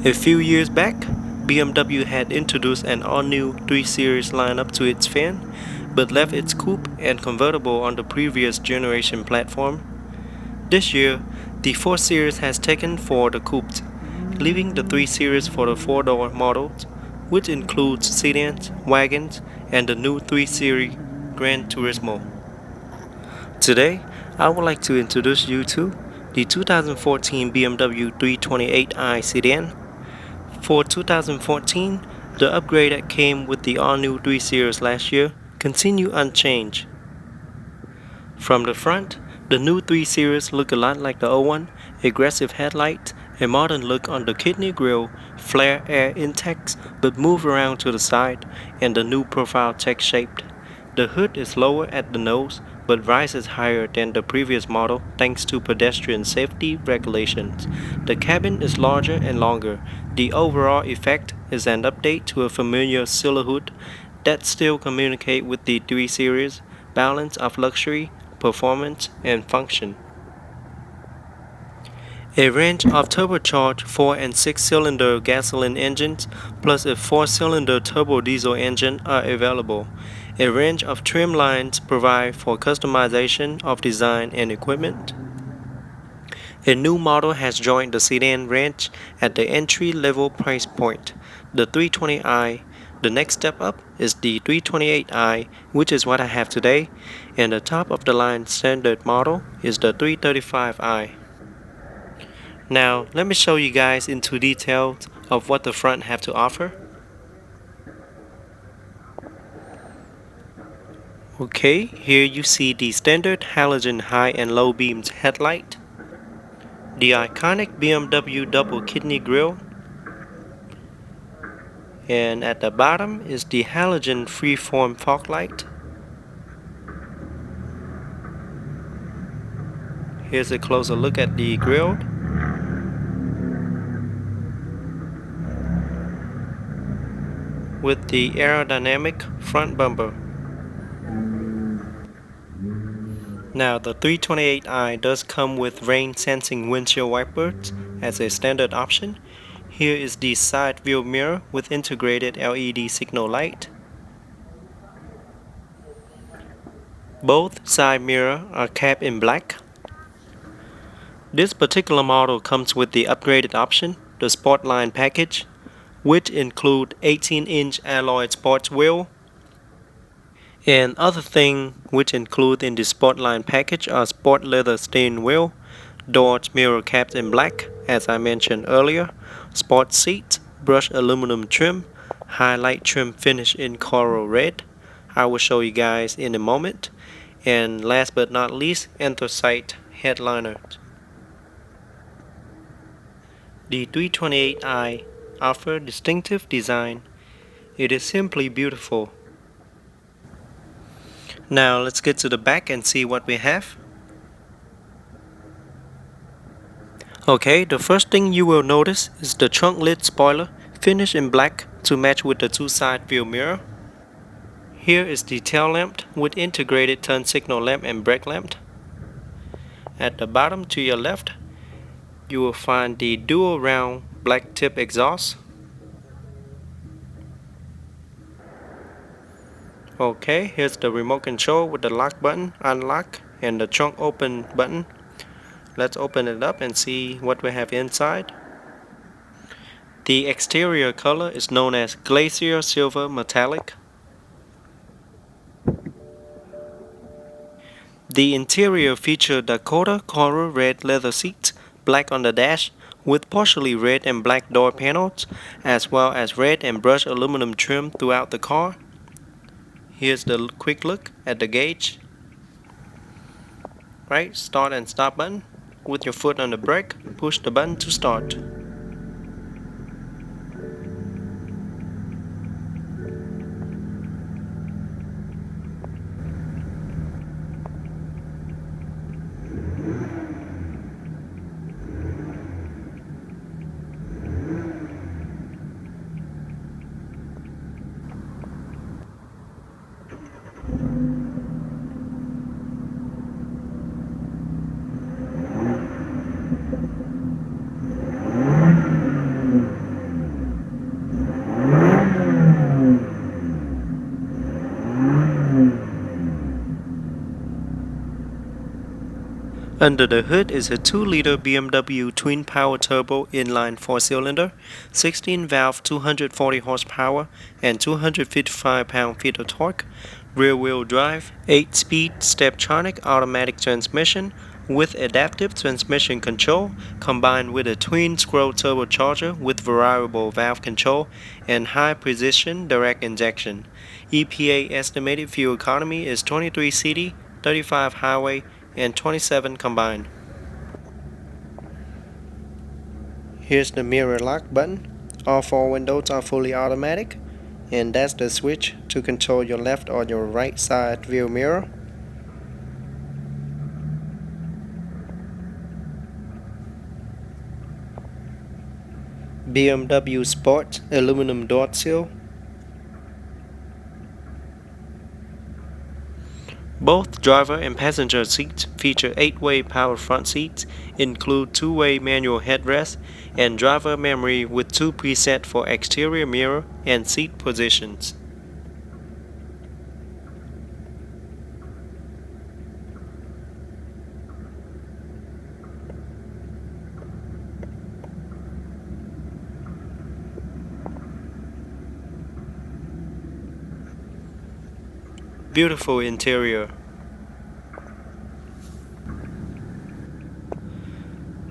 A few years back, BMW had introduced an all-new 3 Series lineup to its fan, but left its coupe and convertible on the previous generation platform. This year, the 4 Series has taken for the coupes, leaving the 3 Series for the 4-door models, which includes sedans, wagons, and the new 3 Series Gran Turismo. Today, I would like to introduce you to the 2014 BMW 328i sedan. For 2014, the upgrade that came with the all-new 3 Series last year continue unchanged. From the front, the new 3 Series look a lot like the old one, aggressive headlights, a modern look on the kidney grille, flare air intakes but move around to the side, and the new profile check shaped. The hood is lower at the nose but rises higher than the previous model thanks to pedestrian safety regulations. The cabin is larger and longer. The overall effect is an update to a familiar silver hood that still communicates with the 3 Series balance of luxury, performance, and function. A range of turbocharged 4 and 6-cylinder gasoline engines plus a 4-cylinder turbo diesel engine are available. A range of trim lines provide for customization of design and equipment. A new model has joined the sedan range at the entry-level price point, the 320i. The next step up is the 328i, which is what I have today, and the top-of-the-line standard model is the 335i. Now, let me show you guys into details of what the front have to offer. Okay, here you see the standard halogen high and low beams headlight, the iconic BMW double kidney grille, and at the bottom is the halogen freeform fog light. Here's a closer look at the grille. With the aerodynamic front bumper. Now the 328i does come with rain sensing windshield wipers as a standard option. Here is the side view mirror with integrated LED signal light. Both side mirrors are capped in black. This particular model comes with the upgraded option, the Sportline package, which include 18-inch alloy sports wheel. And other things which include in the Sportline package are sport leather steering wheel, doors mirror capped in black as I mentioned earlier, sport seats, brushed aluminum trim, highlight trim finish in coral red. I will show you guys in a moment. And last but not least, anthracite headliners. The 328i offers distinctive design. It is simply beautiful. Now let's get to the back and see what we have. Okay, the first thing you will notice is the trunk lid spoiler finished in black to match with the two side view mirror. Here is the tail lamp with integrated turn signal lamp and brake lamp. At the bottom to your left, you will find the dual round black tip exhaust. Okay, here's the remote control with the lock button, unlock, and the trunk open button. Let's open it up and see what we have inside. The exterior color is known as Glacier Silver Metallic. The interior features Dakota coral red leather seats, black on the dash, with partially red and black door panels, as well as red and brushed aluminum trim throughout the car. Here's the quick look at the gauge. Right, start and stop button. With your foot on the brake, push the button to start. Under the hood is a 2-liter BMW twin-power turbo inline 4-cylinder, 16-valve 240 horsepower and 255 pound-feet of torque, rear-wheel drive, 8-speed Steptronic automatic transmission with adaptive transmission control combined with a twin-scroll turbocharger with variable valve control and high-precision direct injection. EPA estimated fuel economy is 23 city, 35 highway, and 27 combined. Here's the mirror lock button. All 4 windows are fully automatic, and that's the switch to control your left or your right side view mirror. BMW Sport aluminum door sill. Both driver and passenger seats feature 8-way power front seats, include 2-way manual headrest, and driver memory with 2 presets for exterior mirror and seat positions. Beautiful interior.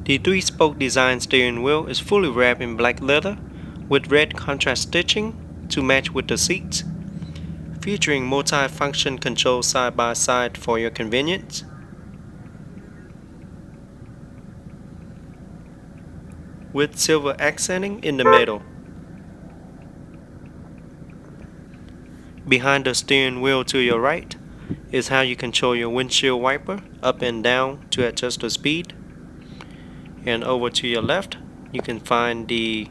The 3-spoke design steering wheel is fully wrapped in black leather with red contrast stitching to match with the seats, featuring multi-function controls side by side for your convenience. With silver accenting in the middle. Behind the steering wheel to your right is how you control your windshield wiper up and down to adjust the speed. And over to your left, you can find the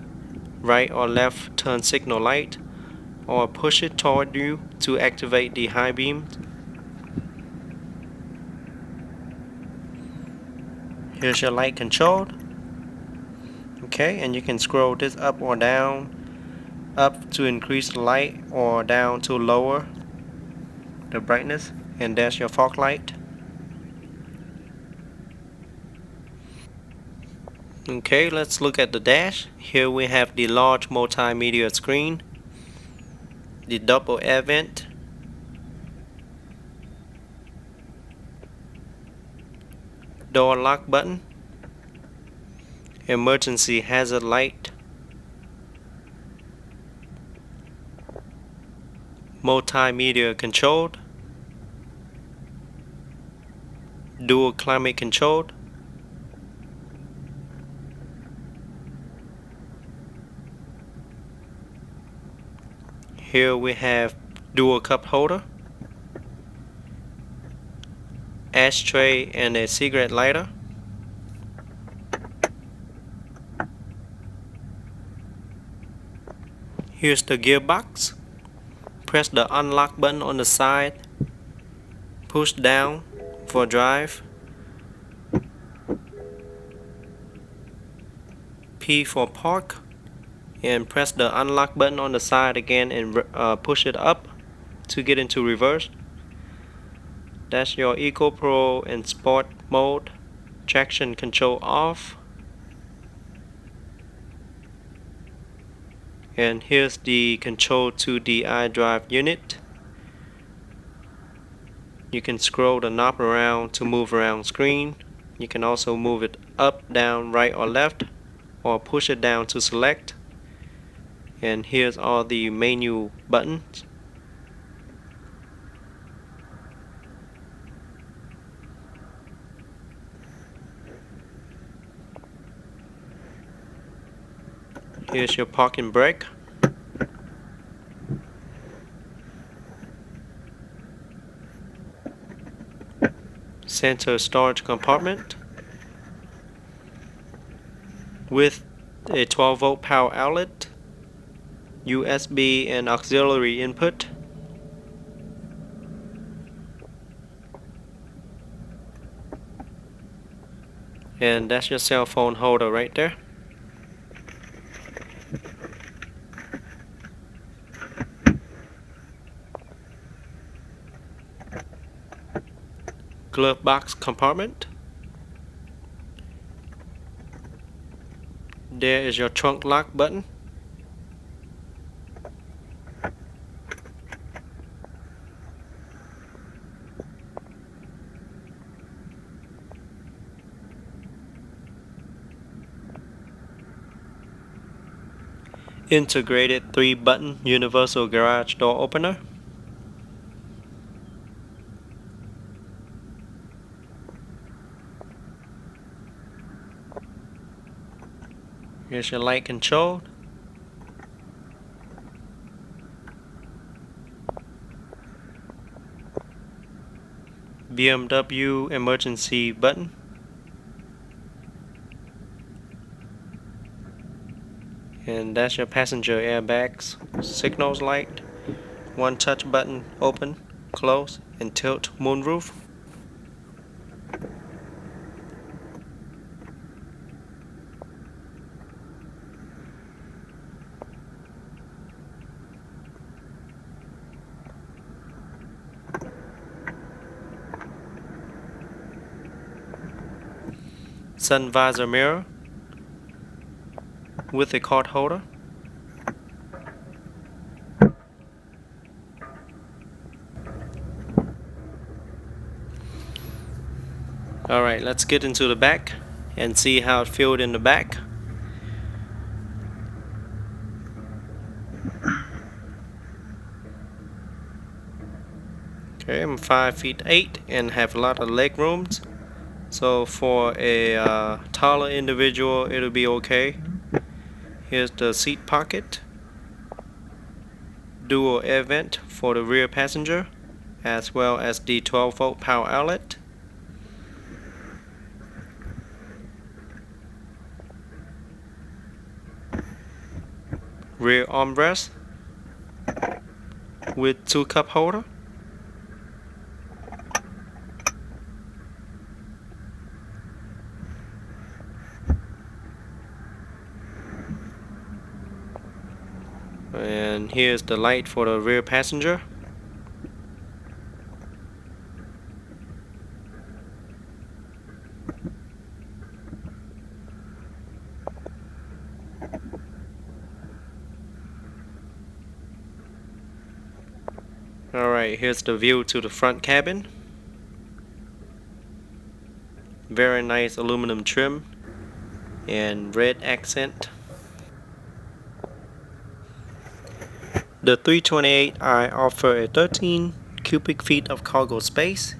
right or left turn signal light, or push it toward you to activate the high beam. Here's your light control. Okay, and you can scroll this up or down, up to increase the light or down to lower the brightness, and there's your fog light. Okay, let's look at the dash. Here we have the large multimedia screen, the double air vent, door lock button, emergency hazard light, multimedia controlled, dual climate controlled, here we have dual cup holder, ashtray and a cigarette lighter. Here's the gearbox. Press the unlock button on the side, push down for drive, P for park, and press the unlock button on the side again and push it up to get into reverse. That's your Eco Pro and Sport mode. Traction control off. And here's the control to the iDrive unit. You can scroll the knob around to move around screen. You can also move it up, down, right or left, or push it down to select. And here's all the menu buttons. Here's your parking brake. Center storage compartment with a 12-volt power outlet, USB and auxiliary input. And that's your cell phone holder right there. Glove box compartment there is your trunk lock button. Integrated 3-button universal garage door opener. Here's your light control. BMW emergency button. And that's your passenger airbags, signals light, one touch button, open, close, and tilt moonroof. Sun visor mirror with a card holder. Alright, let's get into the back and see how it feels in the back. Okay, I'm 5'8" and have a lot of leg rooms. So for a taller individual, it'll be okay. Here's the seat pocket, dual air vent for the rear passenger, as well as the 12-volt power outlet. Rear armrest with 2 cup holder. And here's the light for the rear passenger. Alright, here's the view to the front cabin. Very nice aluminum trim and red accent. The 328i offers a 13 cubic feet of cargo space,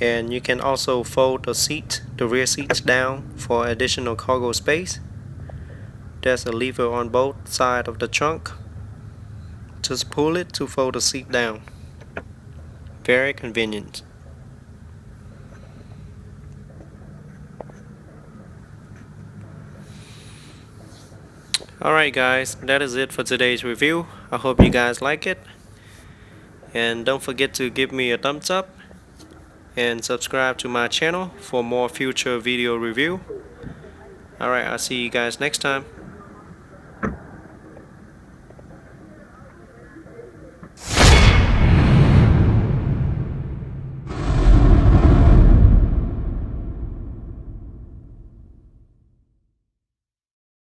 and you can also fold the rear seats down for additional cargo space. There's a lever on both sides of the trunk. Just pull it to fold the seat down. Very convenient. Alright guys, that is it for today's review. I hope you guys like it. And don't forget to give me a thumbs up and subscribe to my channel for more future video review. Alright, I'll see you guys next time.